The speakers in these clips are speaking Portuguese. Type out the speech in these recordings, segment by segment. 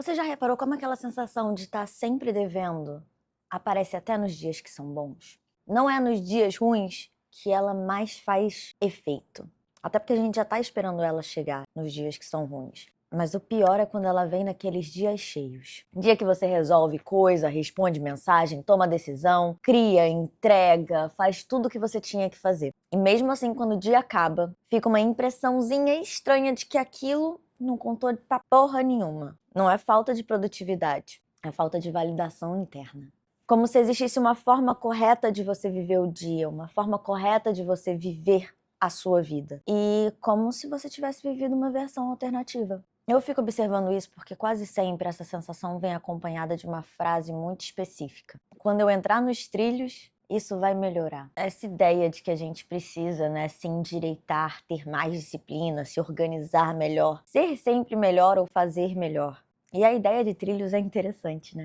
Você já reparou como aquela sensação de estar sempre devendo aparece até nos dias que são bons? Não é nos dias ruins que ela mais faz efeito. Até porque a gente já está esperando ela chegar nos dias que são ruins. Mas o pior é quando ela vem naqueles dias cheios. Dia que você resolve coisa, responde mensagem, toma decisão, cria, entrega, faz tudo o que você tinha que fazer. E mesmo assim, quando o dia acaba, fica uma impressãozinha estranha de que aquilo não contou pra porra nenhuma. Não é falta de produtividade, é falta de validação interna. Como se existisse uma forma correta de você viver o dia, uma forma correta de você viver a sua vida. E como se você tivesse vivido uma versão alternativa. Eu fico observando isso porque quase sempre essa sensação vem acompanhada de uma frase muito específica. Quando eu entrar nos trilhos, isso vai melhorar. Essa ideia de que a gente precisa, se endireitar, ter mais disciplina, se organizar melhor, ser sempre melhor ou fazer melhor. E a ideia de trilhos é interessante,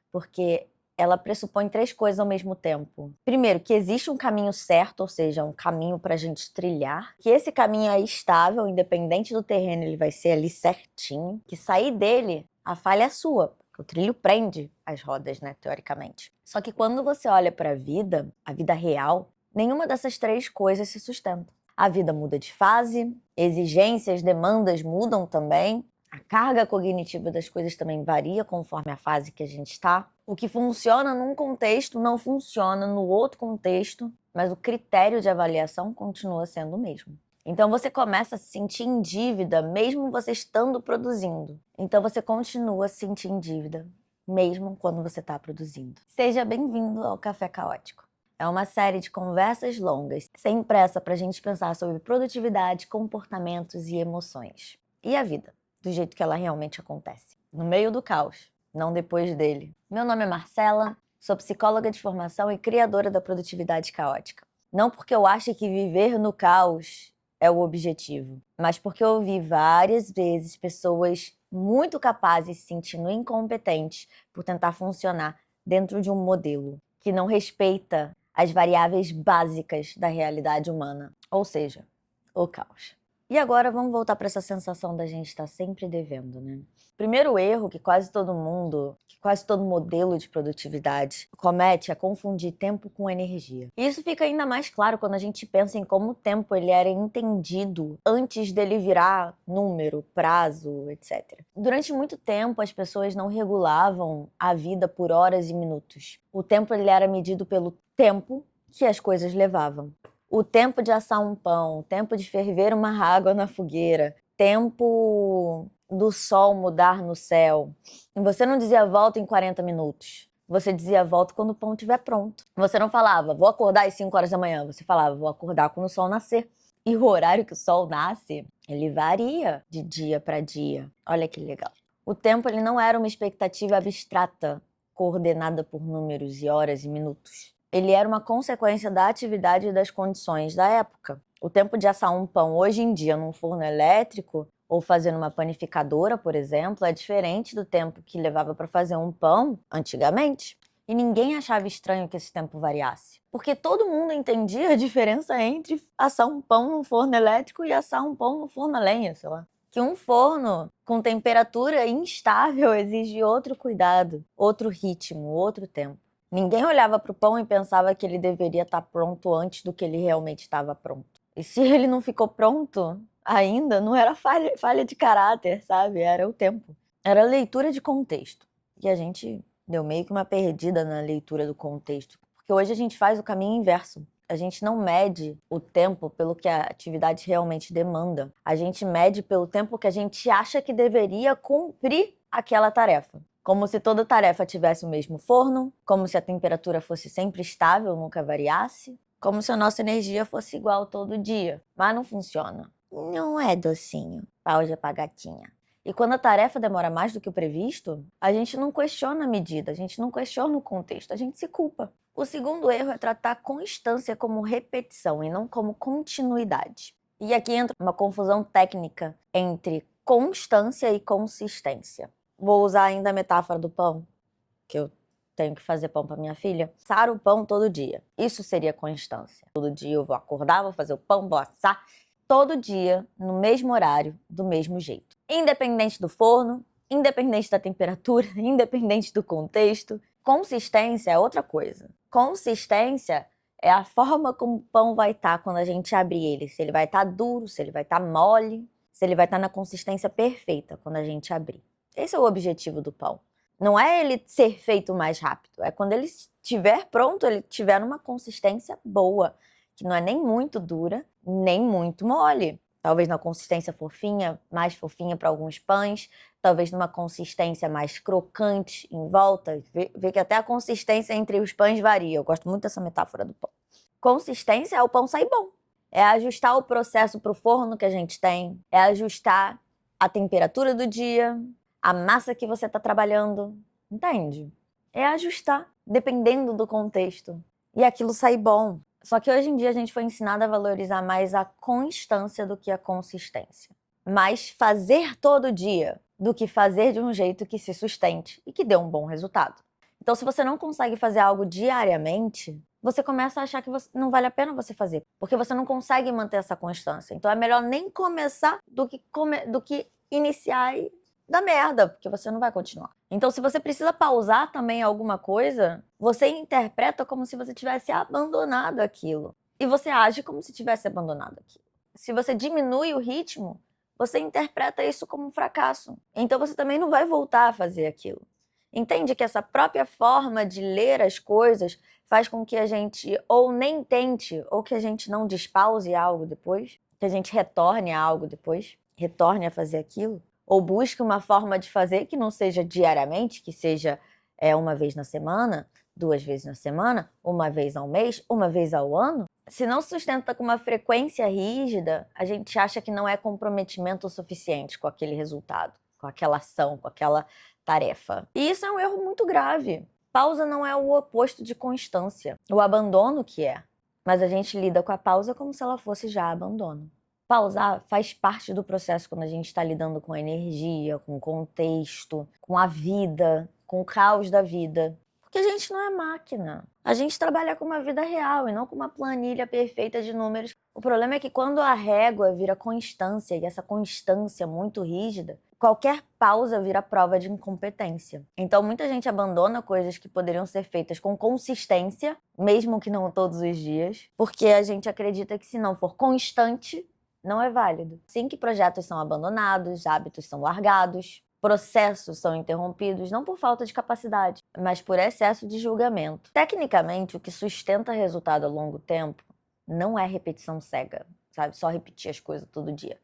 porque ela pressupõe três coisas ao mesmo tempo. Primeiro, que existe um caminho certo, ou seja, um caminho para a gente trilhar, que esse caminho é estável, independente do terreno, ele vai ser ali certinho, que sair dele, a falha é sua, porque o trilho prende as rodas, teoricamente. Só que quando você olha para a vida real, nenhuma dessas três coisas se sustenta. A vida muda de fase, exigências, demandas mudam também, a carga cognitiva das coisas também varia conforme a fase que a gente está. O que funciona num contexto não funciona no outro contexto, mas o critério de avaliação continua sendo o mesmo. Então você começa a se sentir em dívida mesmo você estando produzindo. Então você continua a se sentir em dívida mesmo quando você está produzindo. Seja bem-vindo ao Café Caótico. É uma série de conversas longas, sem pressa para a gente pensar sobre produtividade, comportamentos e emoções. E a vida, do jeito que ela realmente acontece. No meio do caos, não depois dele. Meu nome é Marcela, sou psicóloga de formação e criadora da produtividade caótica. Não porque eu ache que viver no caos é o objetivo, mas porque eu vi várias vezes pessoas muito capazes se sentindo incompetentes por tentar funcionar dentro de um modelo que não respeita as variáveis básicas da realidade humana, ou seja, o caos. E agora vamos voltar para essa sensação da gente estar sempre devendo, Primeiro erro que quase todo modelo de produtividade comete é confundir tempo com energia. E isso fica ainda mais claro quando a gente pensa em como o tempo ele era entendido antes dele virar número, prazo, etc. Durante muito tempo as pessoas não regulavam a vida por horas e minutos. O tempo ele era medido pelo tempo que as coisas levavam. O tempo de assar um pão, o tempo de ferver uma água na fogueira, tempo do sol mudar no céu. E você não dizia volta em 40 minutos. Você dizia volta quando o pão estiver pronto. Você não falava, vou acordar às 5 horas da manhã. Você falava, vou acordar quando o sol nascer. E o horário que o sol nasce, ele varia de dia para dia. Olha que legal. O tempo ele não era uma expectativa abstrata, coordenada por números e horas e minutos. Ele era uma consequência da atividade e das condições da época. O tempo de assar um pão hoje em dia num forno elétrico ou fazer numa panificadora, por exemplo, é diferente do tempo que levava para fazer um pão antigamente. E ninguém achava estranho que esse tempo variasse. Porque todo mundo entendia a diferença entre assar um pão no forno elétrico e assar um pão no forno a lenha, sei lá. Que um forno com temperatura instável exige outro cuidado, outro ritmo, outro tempo. Ninguém olhava para o pão e pensava que ele deveria estar pronto antes do que ele realmente estava pronto. E se ele não ficou pronto ainda, não era falha de caráter, sabe? Era o tempo. Era leitura de contexto. E a gente deu meio que uma perdida na leitura do contexto. Porque hoje a gente faz o caminho inverso. A gente não mede o tempo pelo que a atividade realmente demanda. A gente mede pelo tempo que a gente acha que deveria cumprir aquela tarefa. Como se toda tarefa tivesse o mesmo forno, como se a temperatura fosse sempre estável, nunca variasse, como se a nossa energia fosse igual todo dia. Mas não funciona. Não é docinho. Pausa pra gatinha. E quando a tarefa demora mais do que o previsto, a gente não questiona a medida, a gente não questiona o contexto, a gente se culpa. O segundo erro é tratar a constância como repetição e não como continuidade. E aqui entra uma confusão técnica entre constância e consistência. Vou usar ainda a metáfora do pão, que eu tenho que fazer pão para minha filha. Assar o pão todo dia. Isso seria constância. Todo dia eu vou acordar, vou fazer o pão, vou assar. Todo dia, no mesmo horário, do mesmo jeito. Independente do forno, independente da temperatura, independente do contexto. Consistência é outra coisa. Consistência é a forma como o pão vai estar quando a gente abrir ele. Se ele vai estar duro, se ele vai estar mole, se ele vai estar na consistência perfeita quando a gente abrir. Esse é o objetivo do pão. Não é ele ser feito mais rápido, é quando ele estiver pronto, ele estiver numa consistência boa, que não é nem muito dura, nem muito mole. Talvez na consistência fofinha, mais fofinha para alguns pães, talvez numa consistência mais crocante em volta. Vê que até a consistência entre os pães varia. Eu gosto muito dessa metáfora do pão. Consistência é o pão sair bom. É ajustar o processo para o forno que a gente tem, é ajustar a temperatura do dia, a massa que você está trabalhando, entende? É ajustar, dependendo do contexto. E aquilo sair bom. Só que hoje em dia a gente foi ensinado a valorizar mais a constância do que a consistência. Mais fazer todo dia do que fazer de um jeito que se sustente e que dê um bom resultado. Então, se você não consegue fazer algo diariamente, você começa a achar que não vale a pena você fazer, porque você não consegue manter essa constância. Então, é melhor nem começar do que iniciar e dar merda, porque você não vai continuar. Então, se você precisa pausar também alguma coisa, você interpreta como se você tivesse abandonado aquilo. E você age como se tivesse abandonado aquilo. Se você diminui o ritmo, você interpreta isso como um fracasso. Então, você também não vai voltar a fazer aquilo. Entende que essa própria forma de ler as coisas faz com que a gente ou nem tente, ou que a gente não despause algo depois, que a gente retorne a algo depois, retorne a fazer aquilo, ou busque uma forma de fazer que não seja diariamente, que seja uma vez na semana, 2 vezes na semana, uma vez ao mês, uma vez ao ano. Se não sustenta com uma frequência rígida, a gente acha que não é comprometimento o suficiente com aquele resultado, com aquela ação, com aquela tarefa. E isso é um erro muito grave. Pausa não é o oposto de constância, o abandono que é. Mas a gente lida com a pausa como se ela fosse já abandono. Pausar faz parte do processo quando a gente está lidando com a energia, com o contexto, com a vida, com o caos da vida. Porque a gente não é máquina. A gente trabalha com uma vida real e não com uma planilha perfeita de números. O problema é que quando a régua vira constância, e essa constância muito rígida, qualquer pausa vira prova de incompetência. Então muita gente abandona coisas que poderiam ser feitas com consistência, mesmo que não todos os dias, porque a gente acredita que se não for constante, não é válido. Sim que projetos são abandonados, hábitos são largados, processos são interrompidos, não por falta de capacidade, mas por excesso de julgamento. Tecnicamente, o que sustenta resultado a longo tempo não é repetição cega, sabe? Só repetir as coisas todo dia.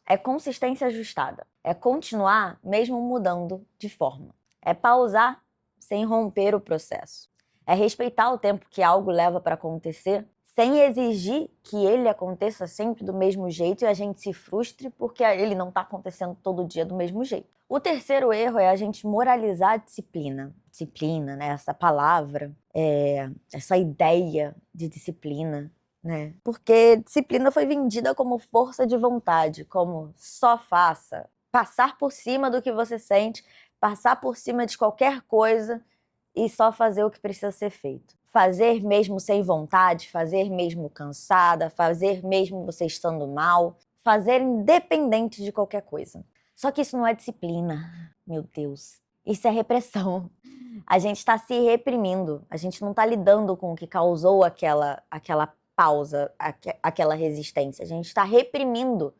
É consistência ajustada. É continuar mesmo mudando de forma. É pausar sem romper o processo. É respeitar o tempo que algo leva para acontecer sem exigir que ele aconteça sempre do mesmo jeito e a gente se frustre porque ele não está acontecendo todo dia do mesmo jeito. O terceiro erro é a gente moralizar a disciplina. Disciplina, né? Essa palavra, essa ideia de disciplina, né? Porque disciplina foi vendida como força de vontade, como só faça. Passar por cima do que você sente, passar por cima de qualquer coisa e só fazer o que precisa ser feito. Fazer mesmo sem vontade, fazer mesmo cansada, fazer mesmo você estando mal, fazer independente de qualquer coisa. Só que isso não é disciplina, meu Deus. Isso é repressão. A gente está se reprimindo, a gente não está lidando com o que causou aquela pausa, aquela resistência. A gente está reprimindo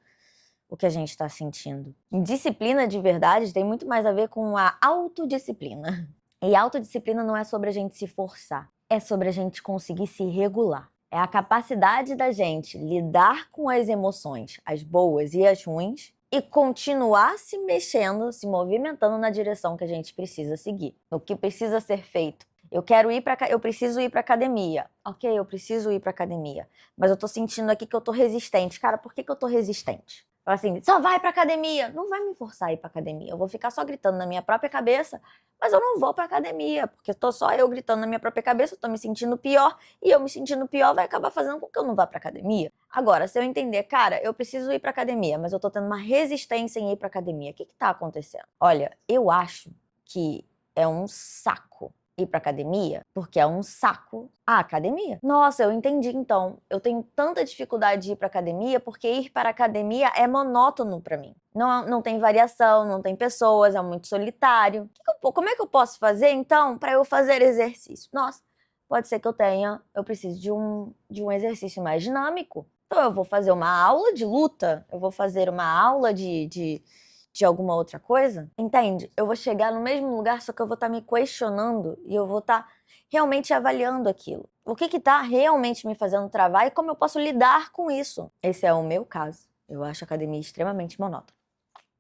o que a gente está sentindo. Disciplina de verdade tem muito mais a ver com a autodisciplina. E autodisciplina não é sobre a gente se forçar, é sobre a gente conseguir se regular. É a capacidade da gente lidar com as emoções, as boas e as ruins, e continuar se mexendo, se movimentando na direção que a gente precisa seguir, no que precisa ser feito. Eu preciso ir para academia. Ok, eu preciso ir para academia, mas eu tô sentindo aqui que eu tô resistente. Cara, por que eu tô resistente? Fala assim, só vai pra academia. Não vai me forçar a ir pra academia. Eu vou ficar só gritando na minha própria cabeça, mas eu não vou pra academia, porque tô só eu gritando na minha própria cabeça, eu tô me sentindo pior, e eu me sentindo pior vai acabar fazendo com que eu não vá pra academia. Agora, se eu entender, cara, eu preciso ir pra academia, mas eu tô tendo uma resistência em ir pra academia, o que tá acontecendo? Olha, eu acho que é um saco ir pra academia porque é um saco a academia. Nossa, eu entendi então. Eu tenho tanta dificuldade de ir pra academia porque ir para a academia é monótono pra mim. Não tem variação, não tem pessoas, é muito solitário. Como é que eu posso fazer então pra eu fazer exercício? Nossa, pode ser que eu precise de um exercício mais dinâmico. Então eu vou fazer uma aula de luta, eu vou fazer uma aula de alguma outra coisa, entende? Eu vou chegar no mesmo lugar, só que eu vou estar me questionando e eu vou estar realmente avaliando aquilo. O que está realmente me fazendo travar e como eu posso lidar com isso? Esse é o meu caso. Eu acho a academia extremamente monótona.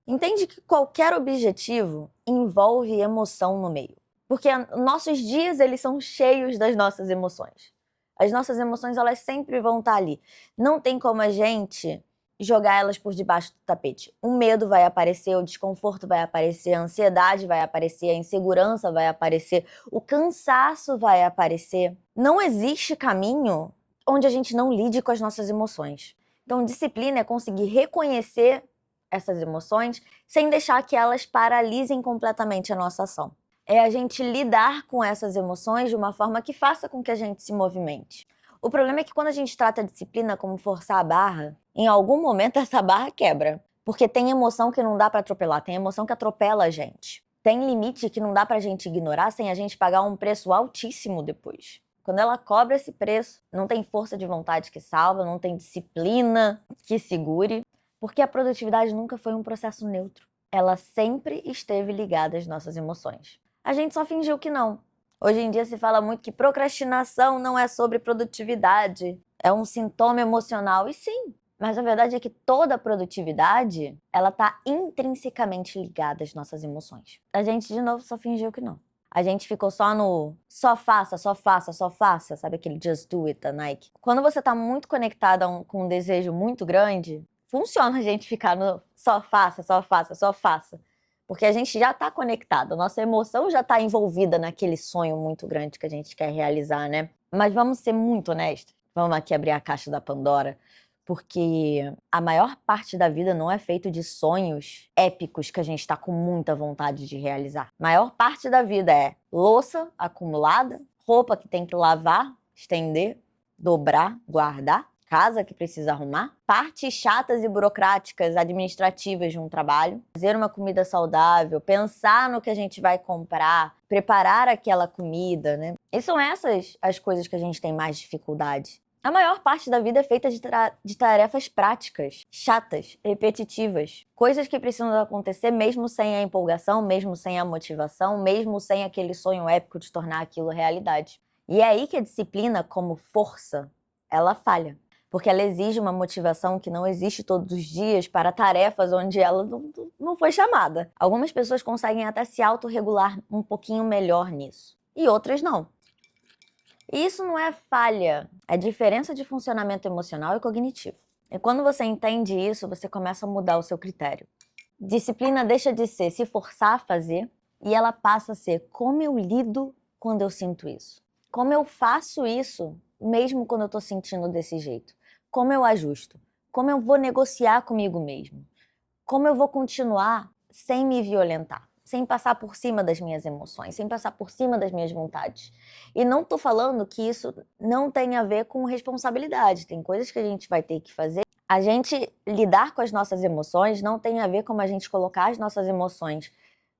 Entende que qualquer objetivo envolve emoção no meio. Porque nossos dias, eles são cheios das nossas emoções. As nossas emoções, elas sempre vão estar ali. Não tem como a gente jogar elas por debaixo do tapete. O medo vai aparecer, o desconforto vai aparecer, a ansiedade vai aparecer, a insegurança vai aparecer, o cansaço vai aparecer. Não existe caminho onde a gente não lide com as nossas emoções. Então, disciplina é conseguir reconhecer essas emoções sem deixar que elas paralisem completamente a nossa ação. É a gente lidar com essas emoções de uma forma que faça com que a gente se movimente. O problema é que quando a gente trata a disciplina como forçar a barra, em algum momento essa barra quebra. Porque tem emoção que não dá para atropelar, tem emoção que atropela a gente. Tem limite que não dá pra gente ignorar sem a gente pagar um preço altíssimo depois. Quando ela cobra esse preço, não tem força de vontade que salva, não tem disciplina que segure, porque a produtividade nunca foi um processo neutro. Ela sempre esteve ligada às nossas emoções. A gente só fingiu que não. Hoje em dia se fala muito que procrastinação não é sobre produtividade, é um sintoma emocional. E sim, mas a verdade é que toda produtividade, ela está intrinsecamente ligada às nossas emoções. A gente, de novo, só fingiu que não. A gente ficou só no só faça, só faça, só faça, sabe aquele just do it da Nike? Quando você está muito conectado com um desejo muito grande, funciona a gente ficar no só faça, só faça, só faça. Porque a gente já está conectado, a nossa emoção já está envolvida naquele sonho muito grande que a gente quer realizar, né? Mas vamos ser muito honestos, vamos aqui abrir a caixa da Pandora, porque a maior parte da vida não é feito de sonhos épicos que a gente está com muita vontade de realizar. A maior parte da vida é louça acumulada, roupa que tem que lavar, estender, dobrar, guardar, casa que precisa arrumar, partes chatas e burocráticas administrativas de um trabalho, fazer uma comida saudável, pensar no que a gente vai comprar, preparar aquela comida, né? E são essas as coisas que a gente tem mais dificuldade. A maior parte da vida é feita de tarefas práticas, chatas, repetitivas, coisas que precisam acontecer mesmo sem a empolgação, mesmo sem a motivação, mesmo sem aquele sonho épico de tornar aquilo realidade. E é aí que a disciplina, como força, ela falha. Porque ela exige uma motivação que não existe todos os dias para tarefas onde ela não foi chamada. Algumas pessoas conseguem até se autorregular um pouquinho melhor nisso, e outras não. E isso não é falha, é diferença de funcionamento emocional e cognitivo. E quando você entende isso, você começa a mudar o seu critério. Disciplina deixa de ser se forçar a fazer e ela passa a ser como eu lido quando eu sinto isso. Como eu faço isso mesmo quando eu estou sentindo desse jeito. Como eu ajusto. Como eu vou negociar comigo mesmo. Como eu vou continuar sem me violentar. Sem passar por cima das minhas emoções, sem passar por cima das minhas vontades. E não tô falando que isso não tem a ver com responsabilidade. Tem coisas que a gente vai ter que fazer. A gente lidar com as nossas emoções não tem a ver com a gente colocar as nossas emoções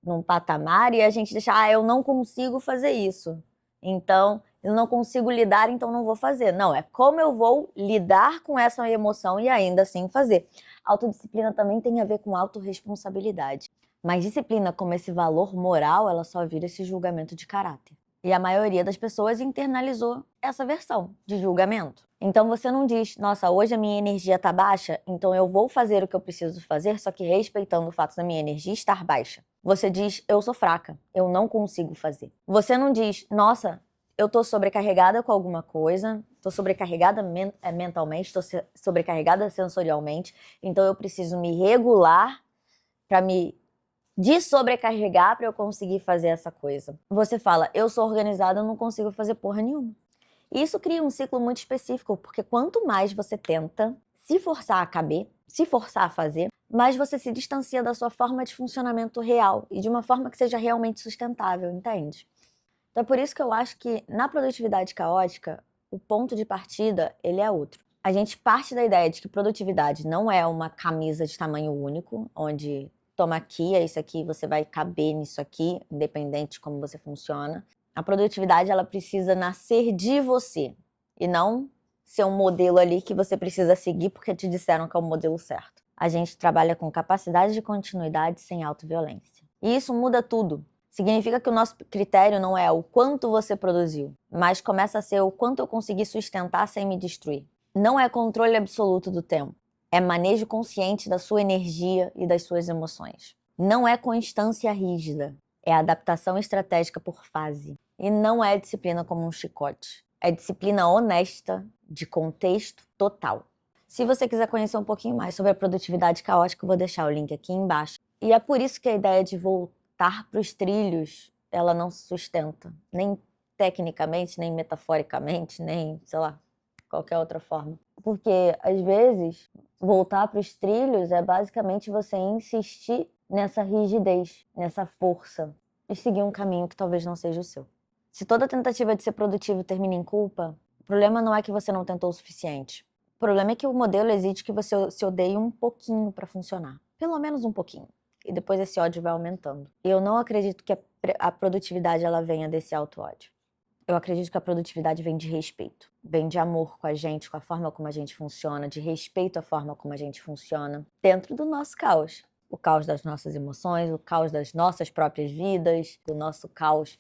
num patamar e a gente deixar, eu não consigo fazer isso. Então, eu não consigo lidar, então não vou fazer. Não, é como eu vou lidar com essa emoção e ainda assim fazer. Autodisciplina também tem a ver com autorresponsabilidade. Mas disciplina como esse valor moral, ela só vira esse julgamento de caráter. E a maioria das pessoas internalizou essa versão de julgamento. Então você não diz, nossa, hoje a minha energia tá baixa, então eu vou fazer o que eu preciso fazer, só que respeitando o fato da minha energia estar baixa. Você diz, eu sou fraca, eu não consigo fazer. Você não diz, nossa, eu tô sobrecarregada com alguma coisa, tô sobrecarregada mentalmente, tô sobrecarregada sensorialmente, então eu preciso me regular para me sobrecarregar para eu conseguir fazer essa coisa. Você fala, eu sou organizada, eu não consigo fazer porra nenhuma. E isso cria um ciclo muito específico, porque quanto mais você tenta se forçar a caber, se forçar a fazer, mais você se distancia da sua forma de funcionamento real e de uma forma que seja realmente sustentável, entende? Então é por isso que eu acho que na produtividade caótica, o ponto de partida, ele é outro. A gente parte da ideia de que produtividade não é uma camisa de tamanho único, onde toma aqui, é isso aqui, você vai caber nisso aqui, independente de como você funciona. A produtividade, ela precisa nascer de você e não ser um modelo ali que você precisa seguir porque te disseram que é o modelo certo. A gente trabalha com capacidade de continuidade sem autoviolência. E isso muda tudo. Significa que o nosso critério não é o quanto você produziu, mas começa a ser o quanto eu consegui sustentar sem me destruir. Não é controle absoluto do tempo, é manejo consciente da sua energia e das suas emoções. Não é constância rígida, é adaptação estratégica por fase. E não é disciplina como um chicote, é disciplina honesta, de contexto total. Se você quiser conhecer um pouquinho mais sobre a produtividade caótica, eu vou deixar o link aqui embaixo. E é por isso que a ideia de voltar para os trilhos, ela não se sustenta, nem tecnicamente, nem metaforicamente, nem, sei lá, qualquer outra forma. Porque, às vezes, voltar para os trilhos é basicamente você insistir nessa rigidez, nessa força, e seguir um caminho que talvez não seja o seu. Se toda tentativa de ser produtivo termina em culpa, o problema não é que você não tentou o suficiente. O problema é que o modelo exige que você se odeie um pouquinho para funcionar. Pelo menos um pouquinho. E depois esse ódio vai aumentando. Eu não acredito que a produtividade ela venha desse auto-ódio. Eu acredito que a produtividade vem de respeito, vem de amor com a gente, com a forma como a gente funciona, de respeito à forma como a gente funciona, dentro do nosso caos. O caos das nossas emoções, o caos das nossas próprias vidas, do nosso caos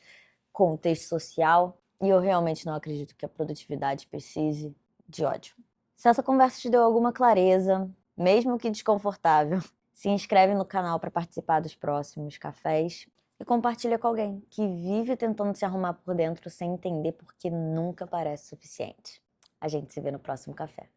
contexto social. E eu realmente não acredito que a produtividade precise de ódio. Se essa conversa te deu alguma clareza, mesmo que desconfortável, se inscreve no canal para participar dos próximos cafés. E compartilha com alguém que vive tentando se arrumar por dentro sem entender porque nunca parece suficiente. A gente se vê no próximo café.